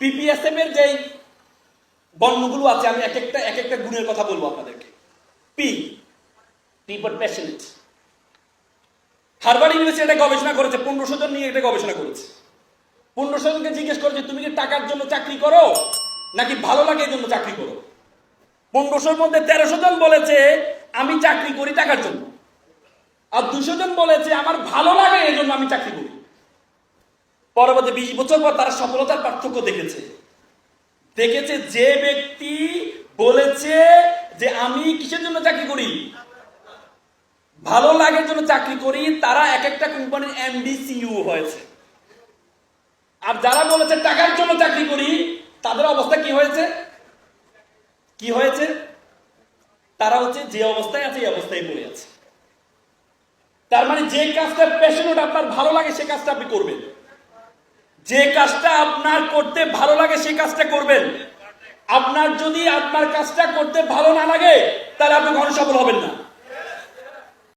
পিপিএসএম এর যেই বর্ণগুলো আছে, আমি এক একটা গুণের কথা বলবো আপনাদেরকে। P for passionate. Harvard university এটা গবেষণা করেছে, 1500 জন নিয়ে এটা গবেষণা করেছে। 1500 জনকে জিজ্ঞেস করেছে তুমি কি টাকার জন্য চাকরি করো নাকি ভালো লাগে এই জন্য চাকরি করো। 1500-র মধ্যে 1300 জন বলেছে আমি চাকরি করি টাকার জন্য, আর 200 জন বলেছে আমার ভালো লাগে এই জন্য আমি চাকরি করি। পরবর্তী 20 বছর পর তারা সফলতার পার্থক্য দেখেছে যে ব্যক্তি বলেছে যে আমি কিসের জন্য চাকরি করি, ভালো লাগার জন্য চাকরি করি, তারা এক একটা কোম্পানির এমডি সিইও হয়েছে। আর যারা বলেছে টাকার জন্য চাকরি করি, তাদের অবস্থা কি হয়েছে তারা হচ্ছে যে অবস্থায় আছে এই অবস্থায় পড়ে আছে। তার মানে যে কাজটা প্যাশনেট, আপনার ভালো লাগে সে কাজটা আপনি করবেন, যে কাজটা আপনার করতে ভালো লাগে সে কাজটা করবেন। আপনার যদি আপনার কাজটা করতে ভালো না লাগে তাহলে আপনি কখনো সফল হবেন না।